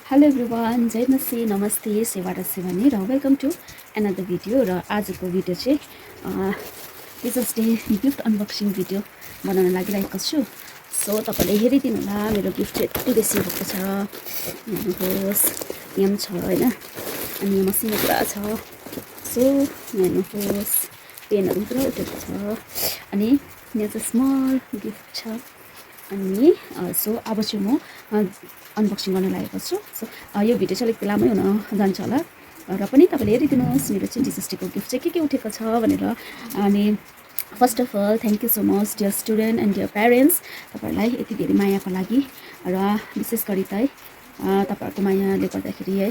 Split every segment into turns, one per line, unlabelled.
Hello everyone, जय मसी, नमस्ते, सेवाटा सेवानी र वेलकम टु एनदर भिडियो। र आजको भिडियो चाहिँ teachers day gift unboxing video बनाउन लागिरहेको छु। सो तपाईँले हेरिदिनु होला, मेरो गिफ्ट चाहिँ यति बेसी भएको छ। हेर्नुहोस्, यहाँ पनि छ होइन, अनि यहाँ मसिनो पुरा छ। सो हेर्नुहोस्, पेनहरू पुरा उठेको छ, अनि यहाँ चाहिँ स्मल गिफ्ट छ। अनि सो अब चाहिँ म अनबक्सिङ गर्न लागेको छु। सो यो भिडियो चाहिँ अलिक लामै हुन जान्छ होला, र पनि तपाईँले हेरिदिनुहोस् मेरो चाहिँ टिचर्स डेको गिफ्ट चाहिँ के उठेको छ भनेर। अनि first of all thank you so much dear student and dear parents, तपाईँहरूलाई यति धेरै मायाको लागि। र विशेष गरी त तपाईँहरूको मायाले गर्दाखेरि है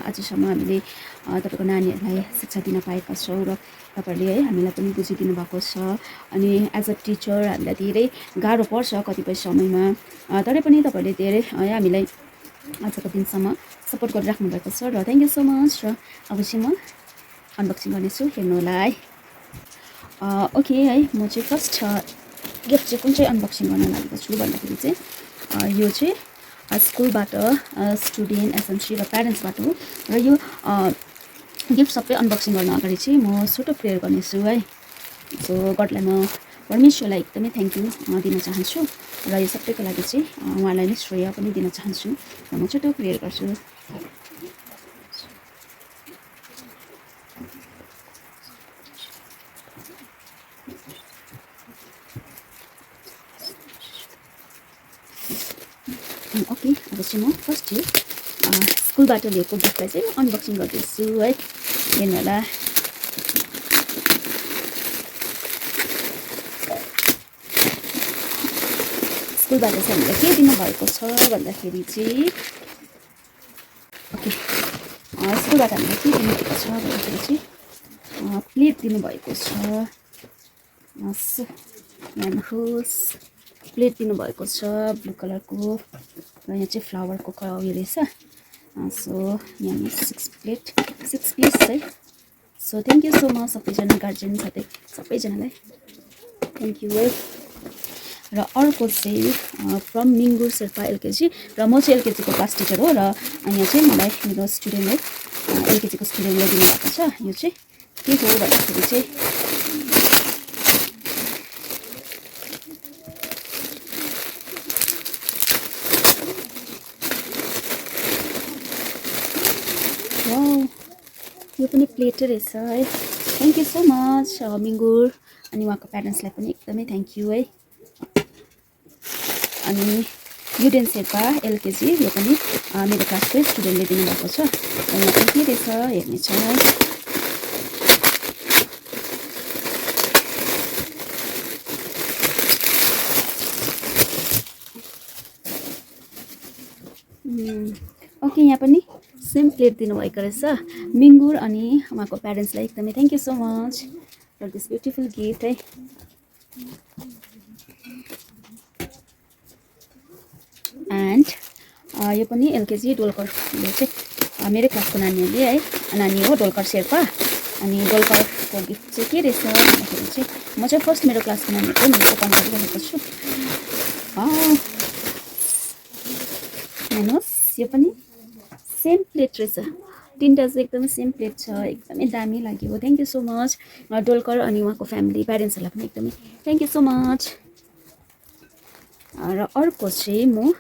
आजसम्म हामीले तपाईँको नानीहरूलाई शिक्षा दिन पाएका छौँ, र तपाईँहरूले है हामीलाई पनि बुझिदिनु भएको छ। अनि एज अ टिचर हामीलाई धेरै गाह्रो पर्छ कतिपय समयमा, तरै पनि तपाईँहरूले धेरै है हामीलाई आजको दिनसम्म सपोर्ट गरिराख्नु भएको छ, र थ्याङ्क यू सो मच। र अब चाहिँ म अनबक्सिङ गर्नेछु, हेर्नु होला है। ओके है, म चाहिँ फर्स्ट गिफ्ट चाहिँ कुन चाहिँ अनबक्सिङ गर्न लागेको छु भन्दाखेरि चाहिँ यो चाहिँ स्कुलबाट स्टुडेन्ट, एसएमसी र प्यारेन्ट्सबाट हो। र यो गिफ्ट सबै अनबक्सिङ गर्न अगाडि चाहिँ म छोटो प्रेयर गर्नेछु है। सो गडलाई म परमेश्वरलाई एकदमै थ्याङ्क यू दिन चाहन्छु, र यो सबैको लागि चाहिँ उहाँलाई नै श्रेय पनि दिन चाहन्छु, र म छोटो प्रेयर गर्छु। ओके, अब चाहिँ म फर्स्ट चाहिँ स्कुलबाट लिएको गिफ्टलाई चाहिँ अनबक्सिङ गर्दैछु है, हेर्नु होला। स्कुलबाट चाहिँ हामीलाई के दिनुभएको छ भन्दाखेरि चाहिँ ओके, स्कुलबाट हामीलाई के दिनुभएको छ भन्दाखेरि चाहिँ प्लेट दिनुभएको छ। हेर्नुहोस्, प्लेट दिनुभएको छ ब्लू कलरको, र यहाँ चाहिँ फ्लावरको उयो रहेछ। सो यहाँ 6 प्लेट्स है। So thank you so much सबैजना गार्जियन साथै सबैजनालाई थ्याङ्क यू है। र अर्को चाहिँ फ्रम मिङ्गुर शेर्पा एलकेजी, र म चाहिँ एलकेजीको क्लास टिचर हो, र यहाँ चाहिँ मलाई मेरो स्टुडेन्ट है एलकेजीको स्टुडेन्टले दिनुभएको छ। यो चाहिँ के हो भन्दाखेरि चाहिँ यो पनि प्लेटै रहेछ है। थ्याङ्क यू सो मच मिङ्गुर, अनि उहाँको प्यारेन्ट्सलाई पनि एकदमै थ्याङ्क यू है। अनि युडेन शेर्पा एलकेजी, यो पनि मेरो क्लासकै स्टुडेन्टले दिनुभएको छ, र यहाँ पनि के रहेछ हेर्नेछौँ है। ओके, यहाँ पनि सेम प्लेट दिनुभएको रहेछ मिङ्गुर, अनि उहाँको प्यारेन्ट्सलाई एकदमै thank you so much for this beautiful gift है। एन्ड यो पनि एलकेजी डोलकर, यो चाहिँ मेरै क्लासको नानीहरूले है, नानी हो डोलकर शेर्पा। अनि डोलकरको गिफ्ट चाहिँ के रहेछ भन्दाखेरि चाहिँ म चाहिँ फर्स्ट मेरो क्लासको नानीहरूको मैले ओपन गरिरहेको छु। हेर्नुहोस्, यो पनि सेम प्लेट रहेछ, तिनवटा चाहिँ एकदमै सेम प्लेट छ, एकदमै दामी लाग्यो। Thank you so much Dolkar, अनि उहाँको फ्यामिली प्यारेन्ट्सहरूलाई पनि एकदमै थ्याङ्क यू सो मच। र अर्को चाहिँ म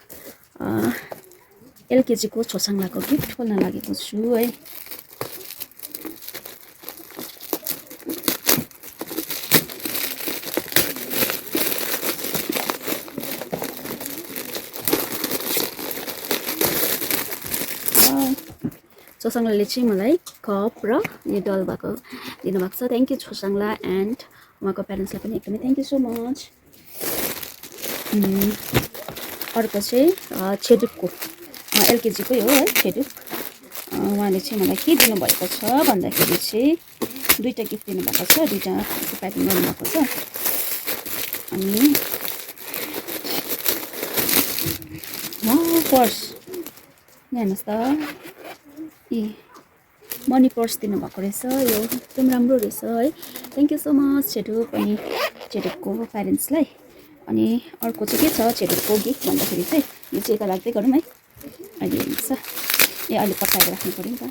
एलकेजीको छोसाङलाको गिफ्ट खोल्न लागेको छु है। छोसाङलाले चाहिँ मलाई कप र यो डल भएको दिनुभएको छ। थ्याङ्क यू छोसाङला एन्ड उहाँको प्यारेन्ट्सलाई पनि एकदमै थ्याङ्क यू सो मच। अर्को चाहिँ छेडुकको एलकेजीकै हो है, छेडुक। उहाँले चाहिँ मलाई के दिनुभएको छ भन्दाखेरि चाहिँ दुईवटा गिफ्ट दिनुभएको छ, दुईवटा प्याकिङ गर्नुभएको छ। अनि पर्स हेर्नुहोस् त, मनी पर्स दिनुभएको रहेछ, यो एकदम राम्रो रहेछ है। थ्याङ्क यू सो मच छेडुक, अनि छेडुकको प्यारेन्ट्सलाई। अनि अर्को चाहिँ के छ छेडुकको गिफ्ट भन्दाखेरि चाहिँ यो चाहिँ यता राख्दै गरौँ है, अहिले हेर्नुहोस्। ए अहिले पकाएर राख्नु पर्यो नि त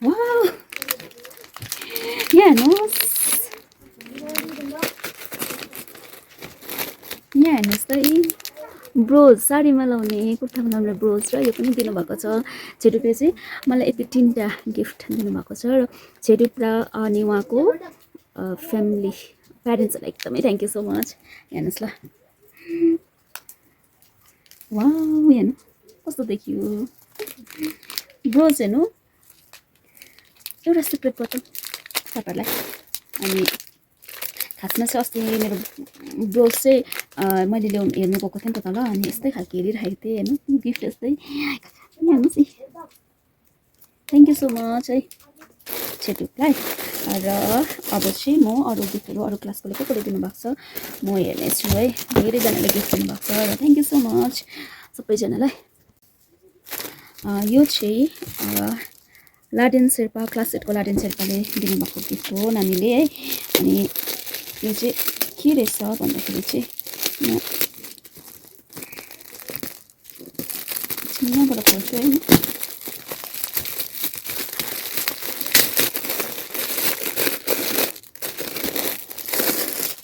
वाउ यहाँ हेर्नुहोस् त ब्रोज साडीमा लाउने कुर्तामा लाउने ब्रोज र यो पनि दिनुभएको छ छेडुपले चाहिँ मलाई यति 3टा गिफ्ट दिनुभएको छ र छेडुप र अनि उहाँको फ्यामिली प्यारेन्ट्सहरूलाई एकदमै थ्याङ्क यू सो मच हेर्नुहोस् ल वाउ हेर्नु कस्तो देखियो ब्रोज हेर्नु एउटा सिक्रेट बोतल तपाईँहरूलाई अनि खासमा चाहिँ अस्ति मेरो ब्रोज चाहिँ मैले ल्याउनु हेर्नु गएको थिएँ नि त तल अनि यस्तै खालको हेरिरहेको थिएँ हेर्नु गिफ्ट यस्तै हेर्नुहोस् है थ्याङ्क यू सो मच है छेटुकलाई र अब चाहिँ म अरू गिफ्टहरू अरू क्लासकोले को दिनुभएको छ म हेर्नेछु है धेरैजनाले गिफ्ट दिनुभएको छ र थ्याङ्क यू सो मच सबैजनालाई यो चाहिँ लाडेन शेर्पा क्लास 8 को लाडेन शेर्पाले दिनुभएको गिफ्ट हो नानीले है अनि यो चाहिँ के रहेछ भन्दाखेरि चाहिँ म यहाँबाट खोल्छु है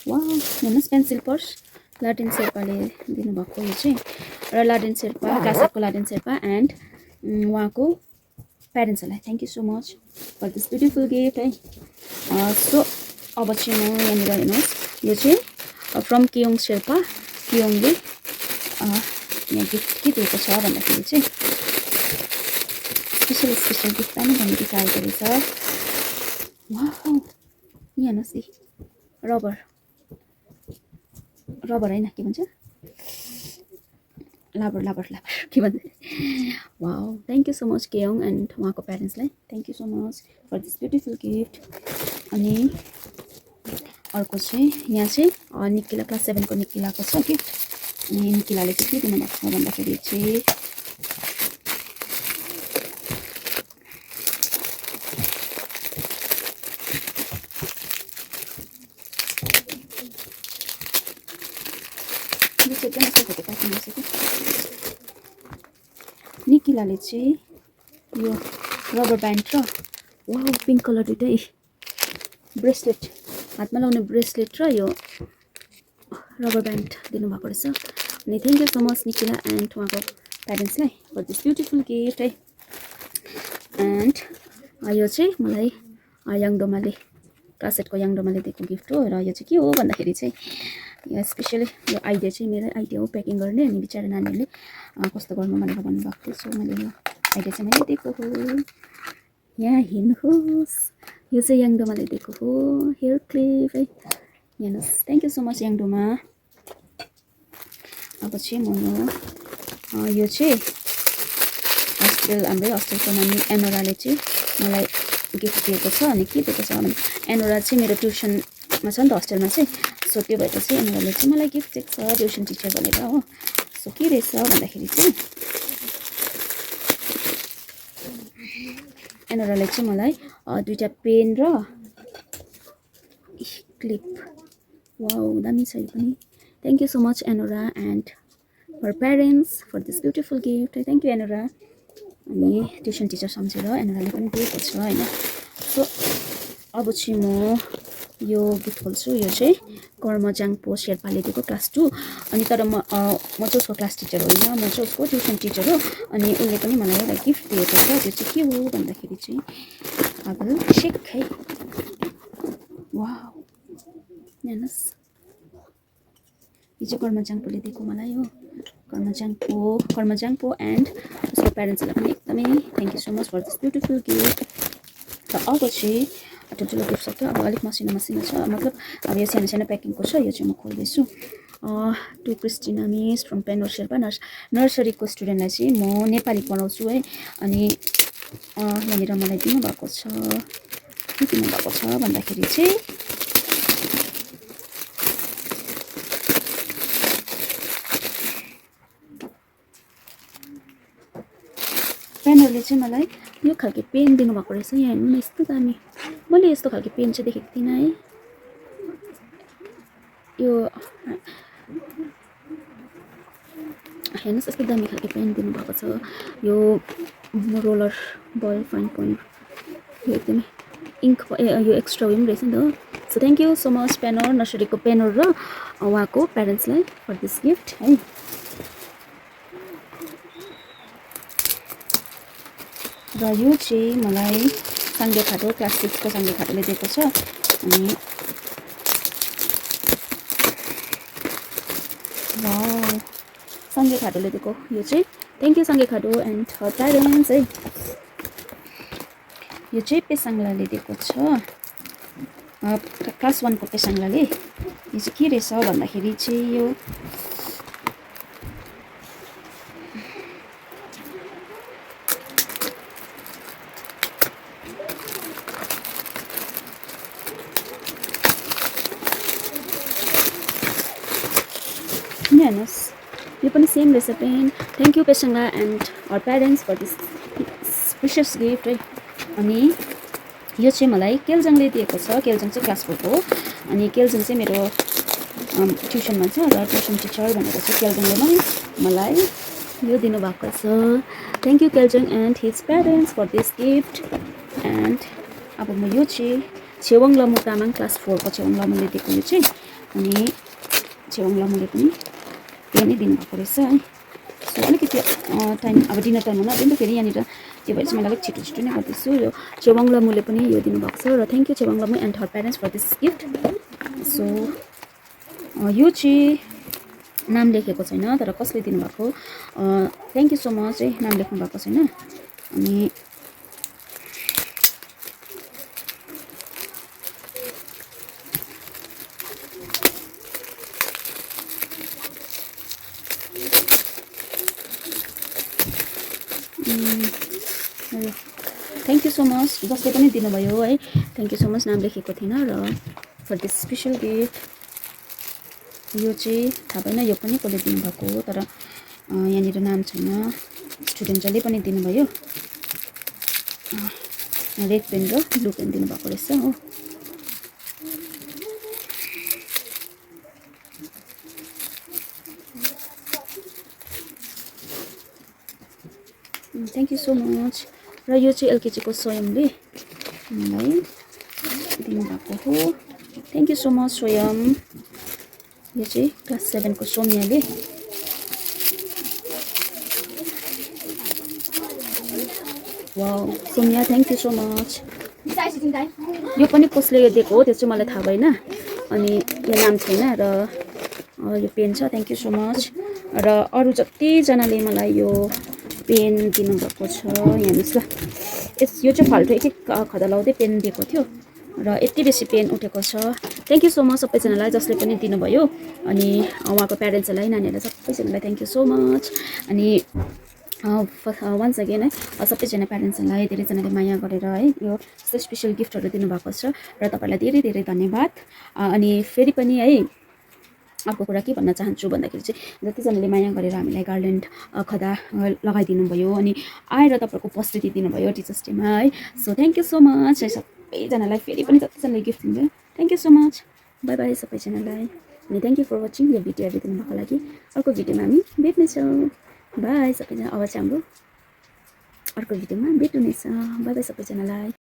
वाउ हेर्नुहोस् पेन्सिल पर्स लाडेन शेर्पाले दिनुभएको यो चाहिँ र लाडेन शेर्पा क्लास 8 को लाडेन शेर्पा एन्ड उहाँको प्यारेन्ट्सहरूलाई thank you so much for this beautiful gift है सो अब चाहिँ म यहाँनिर हेर्नुहोस् यो चाहिँ फ्रम कियोङ शेर्पा कियोङले यहाँ गिफ्ट के दिएको छ भन्दाखेरि चाहिँ स्पेसल गिफ्ट पनि भन्ने विचारेको रहेछ वाउ यहाँ हेर्नुहोस् है रबर होइन के भन्छ लाबर के भन्छ wow thank you so much Keyong and उहाँको प्यारेन्ट्सलाई thank you so much for this beautiful gift अनि अर्को चाहिँ यहाँ चाहिँ निकिला क्लास 7 को निकिलाको छ गिफ्ट अनि निकिलाले चाहिँ के दिनुभएको छ भन्दाखेरि चाहिँ निकिलाले चाहिँ यो रबर ब्यान्ड र वाउ पिङ्क कलर दुइटै ब्रेसलेट हातमा लाउने ब्रेसलेट र यो रबर ब्यान्ड दिनुभएको रहेछ अनि thank you so much Nikila and उहाँको प्यारेन्ट्सलाई फर दिस ब्युटिफुल गिफ्ट है एन्ड यो चाहिँ मलाई याङडोमाले क्लास 8 को याङडोमाले दिएको गिफ्ट हो र यो चाहिँ के हो भन्दाखेरि चाहिँ यो स्पेसली यो आइडिया चाहिँ मेरो आइडिया हो प्याकिङ गर्ने अनि बिचारा नानीहरूले कस्तो गर्नु भनेर भन्नुभएको थियो सो मैले यो आइडिया चाहिँ मैले दिएको हो यहाँ हेर्नुहोस् यो चाहिँ याङडोमाले दिएको हो हेयर क्लिप है हेर्नुहोस् थ्याङ्क यू सो मच याङडोमा अब चाहिँ म यो चाहिँ हाम्रै हस्टेलको नानी एनोराले चाहिँ मलाई गिफ्ट दिएको छ अनि के दिएको छ भने एनोरा चाहिँ मेरो ट्युसनमा छ नि त हस्टेलमा चाहिँ सो त्यो भएपछि एनोराले चाहिँ मलाई गिफ्ट दिएको छ ट्युसन टिचर भनेर हो सो के रहेछ भन्दाखेरि चाहिँ एनोराले चाहिँ मलाई 2टा पेन र क्लिप वाउ दामी छ यो पनि thank you so much Enora and her parents for this beautiful gift thank you Enora अनि ट्युसन टिचर सम्झेर एनोराले पनि दिएको छ होइन सो अब चाहिँ म यो गिफ्ट खोल्छु यो चाहिँ कर्मजाङपो शेर्पाले दिएको क्लास 2 अनि तर म चाहिँ उसको क्लास टिचर होइन म चाहिँ उसको ट्युसन टिचर हो अनि उसले पनि मलाई एउटा गिफ्ट दिएको छ त्यो चाहिँ के हो भन्दाखेरि चाहिँ अब शेक है वाउ हेर्नुहोस् यो चाहिँ कर्मजाङपोले दिएको मलाई हो कर्मजाङपो एन्ड उसको प्यारेन्ट्सहरूलाई पनि एकदमै thank you so much for this beautiful gift र अब चाहिँ ठुल्ठुलो गिफ्ट सक्यो अब अलिक मसिनो छ मतलब अब यो सानो प्याकिङको छ यो चाहिँ म खोल्दैछु to Christina miss from Penor Sherpa नर्सरीको स्टुडेन्टलाई चाहिँ म नेपाली पढाउँछु है अनि यहाँनिर मलाई दिनुभएको छ के दिनुभएको छ भन्दाखेरि चाहिँ पेनरले चाहिँ मलाई यो खालको पेन दिनुभएको रहेछ यहाँ हेर्नु न यस्तो दामी मैले यस्तो खालको पेन चाहिँ देखेको थिइनँ है यो हेर्नुहोस् यस्तो दामी खालको पेन दिनुभएको छ। यो रोलर बल फाइन पोइन्ट यो एकदमै इङ्क यो एक्स्ट्रा उयो पनि रहेछ नि त। So thank you so much Penor नर्सरीको पेनर र उहाँको प्यारेन्ट्सलाई फर दिस गिफ्ट है। र यो चाहिँ मलाई साङ्गे खाटो क्लास 6 को साङ्गे खाटोले दिएको छ। अनि वाउ साङ्गे खाटोले दिएको यो चाहिँ thank you Sange Khato and her parents है। यो चाहिँ पेसाङ्लाले दिएको छ क्लास 1 को पेसाङ्लाले। यो चाहिँ के रहेछ भन्दाखेरि चाहिँ यो हेर्नुहोस् यो पनि सेम रहेछ pen. Thank you Pesangla and our parents for this precious gift है। अनि यो चाहिँ मलाई केलजङले दिएको छ। केलजङ चाहिँ क्लास 4 को। अनि केलजङ चाहिँ मेरो ट्युसनमा छ र ट्युसन टिचर भनेर चाहिँ केलजङले नै मलाई यो दिनुभएको छ। Thank you Kelzang and his parents for this gift. And अब म यो चाहिँ छेवाङ लमु तामाङ क्लास 4 को छेवाङ लमुले दिएको यो चाहिँ। अनि छेवाङ लमुले पनि यो नै दिनुभएको रहेछ है। सो अलिकति टाइम अब डिनर टाइम हुन आँट्यो नि त फेरि यहाँनिर, त्यो भएर चाहिँ मैले अलिक छिटो छिटो नै गर्दैछु। यो छेवाङ लमुले पनि यो दिनुभएको छ र thank you Chhewang Lhamu and her parents for this gift. So यो चाहिँ नाम लेखेको छैन तर कसले दिनुभएको थ्याङ्क यू सो मच है। नाम लेख्नु भएको छैन। अनि थ्याङ्क यू सो मच जसले पनि दिनुभयो है। Thank you so much. नाम लेखेको थिएन र फर दिस स्पेसल गिफ्ट। यो चाहिँ थाहा भएन यो पनि कसले दिनुभएको हो तर यहाँनिर नाम छैन। स्टुडेन्ट जसले पनि दिनुभयो रेड पेन र ब्लू पेन दिनुभएको रहेछ हो। Thank you so much. र यो चाहिँ एलकेजी को स्वयंले मलाई दिनुभएको हो। थ्याङ्क यू सो मच स्वयं। यो चाहिँ क्लास 7 को सौम्याले। Wow Saumya thank you so much. यो पनि कसले दिएको हो त्यो चाहिँ मलाई थाहा भएन। अनि यो नाम छैन र यो पेन छ। Thank you so much. र अरू जतिजनाले मलाई यो पेन दिनुभएको छ हेर्नुहोस् ल। यो चाहिँ फाल्टो एक एक खदा लाउँदै पेन दिएको थियो र यति बेसी पेन उठेको छ। थ्याङ्क यू सो मच सबैजनालाई जसले पनि दिनुभयो। अनि उहाँको प्यारेन्ट्सहरूलाई नानीहरूलाई सबैजनालाई थ्याङ्क यू सो मच। अनि वन्स अगेन है सबैजना प्यारेन्ट्सहरूलाई धेरैजनाले माया गरेर है यो यस्तो स्पेसल गिफ्टहरू दिनुभएको छ र तपाईँलाई धेरै धेरै धन्यवाद। अनि फेरि पनि है अर्को कुरा के भन्न चाहन्छु भन्दाखेरि चाहिँ जतिजनाले माया गरेर हामीलाई गार्ल्यान्ड खदा लगाइदिनु भयो अनि आएर तपाईँहरूको उपस्थिति दिनुभयो टिचर्स डेमा है। So thank you so much है सबैजनालाई। फेरि पनि जतिजनाले गिफ्ट दिनुभयो thank you so much. By by सबैजनालाई। अनि थ्याङ्क यू फर वाचिङ यो भिडियो हेरिदिनुको लागि। अर्को भिडियोमा हामी भेट्नेछौँ। बाई सबैजना। अब चाहिँ हाम्रो अर्को भिडियोमा भेट्नु हुनेछ। बाई बाई सबैजनालाई।